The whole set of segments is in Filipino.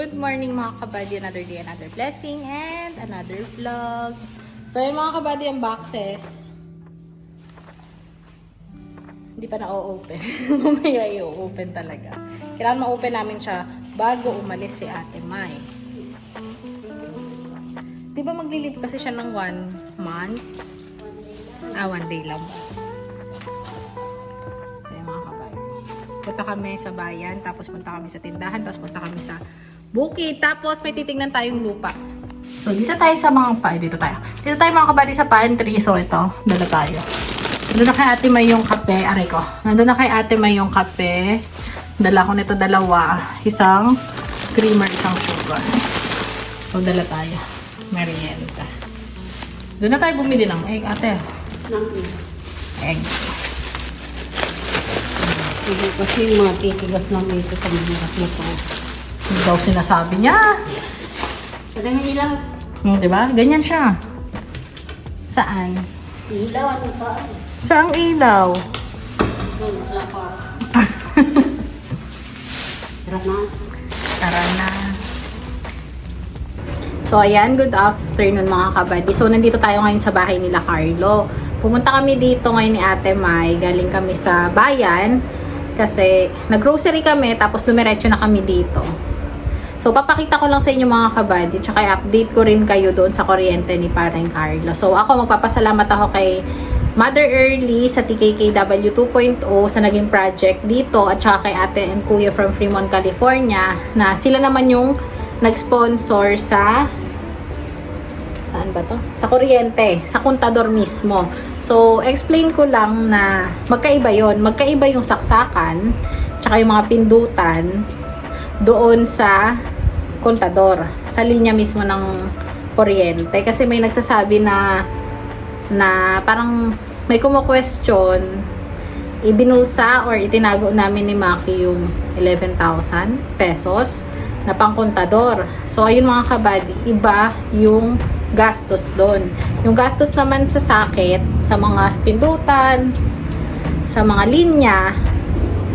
Good morning mga kabady, another day, another blessing, and another vlog. So yun mga kabady, ang boxes. Hindi pa na-open. Mamaya i-open talaga. Kailangan ma-open namin siya bago umalis si Ate Mai. Di ba maglilip kasi siya ng 1 month? 1 day lang ba? So yun mga kabady. Punta kami sa bayan, tapos punta kami sa tindahan, tapos punta kami sa bukid, tapos may titingnan tayong lupa. So, dito tayo sa mga dito tayo mga kabady sa pantry. So, ito, dala tayo. Nandun na kay Ate May yung kape, aray ko. Nandun na kay Ate May yung kape. Dala ko nito dalawa. Isang creamer, isang sugar. So, dala tayo. Merienda. Doon na tayo bumili ng egg, ate. Egg. Kasi mga titigas lang dito sa mga ito. Hindi daw sinasabi niya. Madami ilaw. Diba? Ganyan siya. Saan? Ilaw, ano pa? Saang ilaw? Doon, wala pa. Tara na. Tara na. So, ayan. Good afternoon mga kabady. So, nandito tayo ngayon sa bahay nila Carlo. Pumunta kami dito ngayon ni Ate Mai. Galing kami sa bayan. Kasi, nag-grocery kami. Tapos, dumiretso na kami dito. So, papakita ko lang sa inyo mga kabady, tsaka i-update ko rin kayo doon sa kuryente ni Pareng Carlo. So, ako magpapasalamat ako kay Mother Early sa TKKW 2.0 sa naging project dito at tsaka kay Ate and Kuya from Fremont, California na sila naman yung nag-sponsor sa saan ba to? Sa kuryente, sa kontador mismo. So, explain ko lang na magkaiba yon, magkaiba yung saksakan tsaka yung mga pindutan doon sa kontador, sa linya mismo ng kuryente. Kasi may nagsasabi na parang may kumo-question, ibinulsa or itinago namin ni Maki yung 11,000 pesos na pang kontador. So, ayun mga kabady, iba yung gastos doon. Yung gastos naman sa sakit, sa mga pindutan, sa mga linya,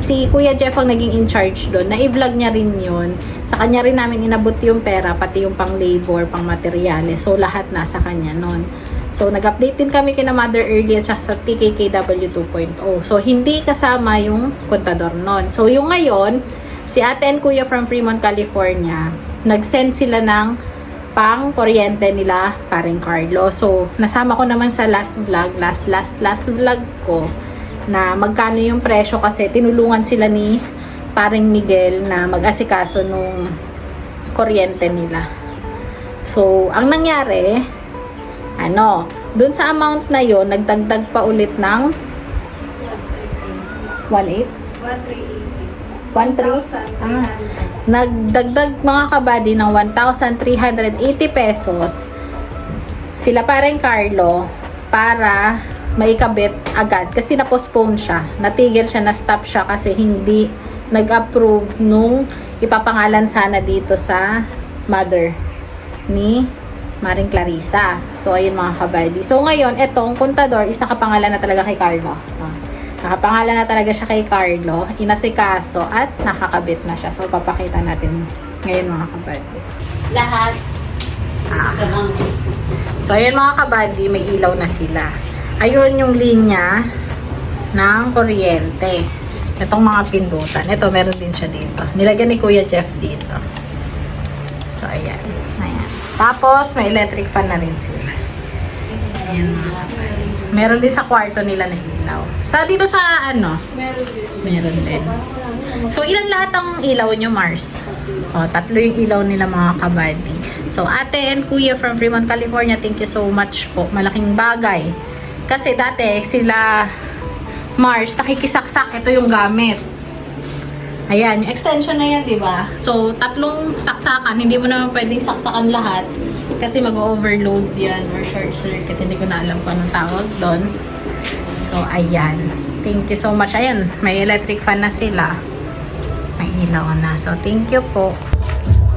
si Kuya Jeff ang naging in charge doon. Na-i-vlog niya rin yun. Sa kanya rin namin inabot yung pera, pati yung pang labor, pang materyales. So, lahat nasa kanya nun. So, nag-update din kami kina Mother Early at sa TKKW 2.0. So, hindi kasama yung kontador nun. So, yung ngayon, si Ate and Kuya from Fremont, California, nag-send sila ng pang kuryente nila Pareng Carlo. So, nasama ko naman sa last vlog ko na magkano yung presyo kasi tinulungan sila ni Pareng Miguel na mag-asikaso nung kuryente nila. So, ang nangyari, dun sa amount na yon nagdagdag pa ulit ng 1,800? 1,300? Nagdagdag mga kabady ng 1,380 pesos sila Pareng Carlo para maikabit agad kasi na-postpone siya, natigil siya, na-stop siya kasi hindi nag-approve nung ipapangalan sana dito sa mother ni Maring Clarissa. So, ayun mga kabady. So, ngayon, etong kontador is nakapangalan na talaga kay Carlo. Nakapangalan na talaga siya kay Carlo, inasikaso at nakakabit na siya. So, papakita natin ngayon mga kabady. Lahat. So, ayun mga kabady, may ilaw na sila. Ayun yung linya ng kuryente. Itong mga pindutan. Ito, meron din siya dito. Nilagyan ni Kuya Jeff dito. So, ayan. Ayan. Tapos, may electric fan na rin sila. Ayan mga kapatid. Meron din sa kwarto nila na ilaw. Dito sa meron din. So, ilan lahat ang ilaw nyo, Mars? Tatlo yung ilaw nila mga kabady. So, Ate and Kuya from Fremont, California, thank you so much po. Malaking bagay. Kasi dati, sila Mars, nakikisaksak. Ito yung gamit. Ayan, yung extension na yan, diba? So, tatlong saksakan. Hindi mo naman pwedeng saksakan lahat. Kasi mag-overload yan or short circuit. Hindi ko na alam kung anong tawag doon. So, ayan. Thank you so much. Ayan, may electric fan na sila. May ilaw na. So, thank you po.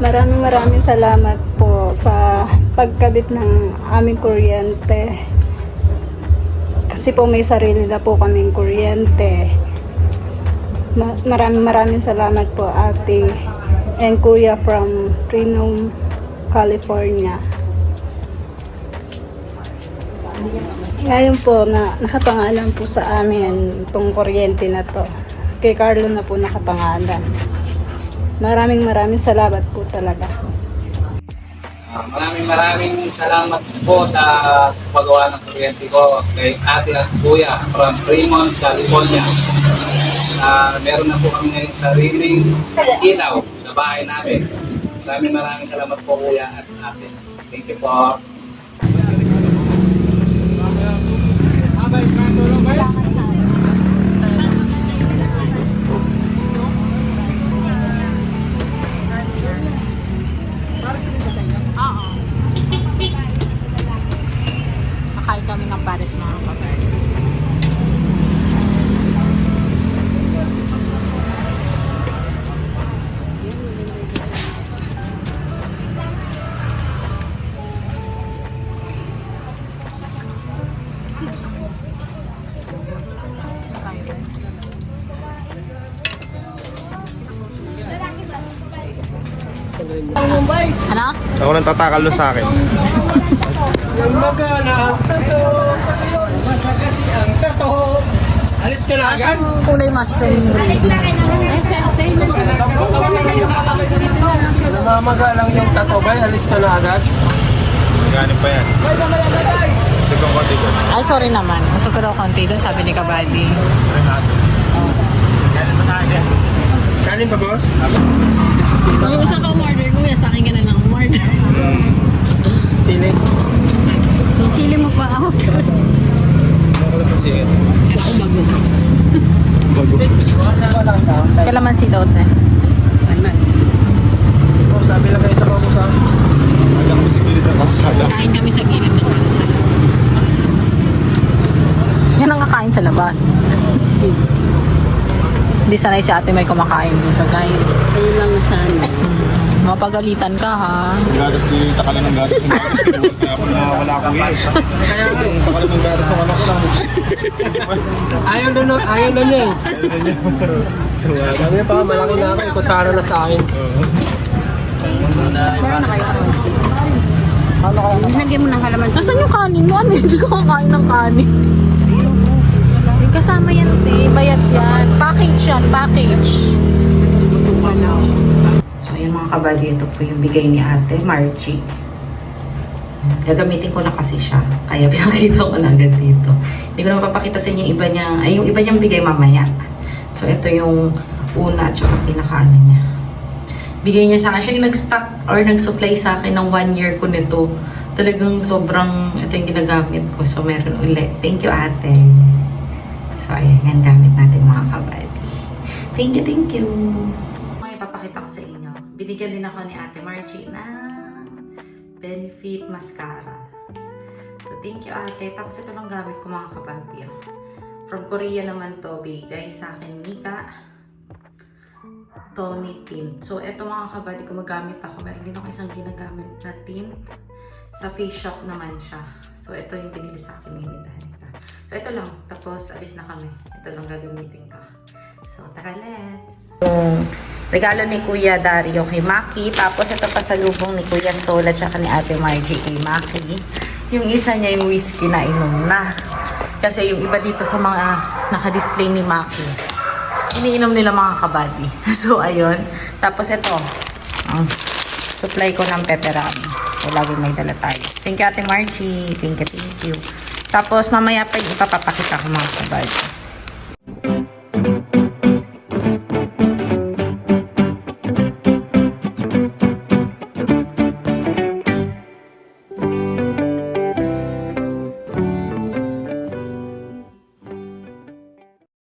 Maraming salamat po sa pagkabit ng aming kuryente. Kasi po may sarili na po kaming kuryente. Maraming salamat po Ate and kuya from Reno, California. Ngayon po na nakapangalan po sa amin itong kuryente na to. Kay Carlo na po nakapangalan. Maraming salamat po talaga. Maraming salamat po sa paggawa ng kuryente ko kay ate at kuya from Fremont, California. Meron na po kami ngayon sariling ilaw sa bahay namin. Maraming salamat po kuya at ate. Thank you po. Makain kami ng pares mga kapatid. Ano? Ako nang tatakal doon sa akin. Alis ka na agad? Kulay mushroom gravy. Namamaga lang yung tatobay, alis ka na agad? Ganin pa yan. Sigong konti ko. Ay, sorry naman. Masok ko daw konti doon, sabi ni Kabali. Kanin ba boss? Kung gusto ka umorder, kuya, sa akin ka na lang umorder. Sili. Sili mo pa ako. Ako lang pasingit. Ako bago. Bago. Kalamansi daw, te. Sabi lang kayo sa kamusa. Walang posibilidad ng sala. Kain kami sa gilid ng kansa. Yan ang kakain sa labas. Hindi sanay si ate may kumakain dito, guys. Ayun lang sana. Mapagalitan ka, ha? Gagas ni takalan ng gagas ng gagas. Kaya ako na wala akong iya. Takalan ng gagas ng anak ko lang. Ayaw na niya eh. Sabi niya pa, malaki na ako, ikutsara na sa akin. Nilagyan mo ng halaman. Nasaan yung kanin mo? Ano? Hindi ko kakain ng kanin. May kasama yan, te. Bayad yan. Package yan. Package. So yun mga kabady, ito po yung bigay ni ate Margie. Gagamitin ko na kasi siya, kaya pinakita ko na agad dito. Hindi ko na mapapakita sa inyo yung iba niya, ay yung iba niyang bigay mamaya. So ito yung una at saka pinakaano niya. Bigay niya sa akin, siya yung nag-stock or nag-supply sa akin ng 1 year ko nito. Talagang sobrang, ito yung ginagamit ko. So meron ulit. Thank you ate. So ayan, yan gamit natin mga kabady. Thank you. May papakita ko sa inyo. Binigyan din ako ni ate Margie ng Benefit Mascara. So thank you ate. Tapos ito lang gamit ko mga kabady. From Korea naman to, bigay sa akin Mika Tony Tint. So ito mga kabady, gumagamit ako. Meron din ako isang ginagamit na tint. Sa Face Shop naman siya. So ito yung binili sa akin ni Danica. So ito lang. Tapos alis na kami. Ito lang gagamitin ko. So tara, let's! Yung regalo ni Kuya Dario kay Maki. Tapos ito pa sa lubong ni Kuya Sol at saka ni Ate Margie kay Maki. Yung isa niya yung whiskey na inom na. Kasi yung iba dito sa mga naka-display ni Maki, iniinom nila mga kabady. So ayun. Tapos ito, ang supply ko ng pepperami. So lagi may dala tayo. Thank you Ate Margie. Thank you. Tapos mamaya pa yung ipapapakita ko mga kabady.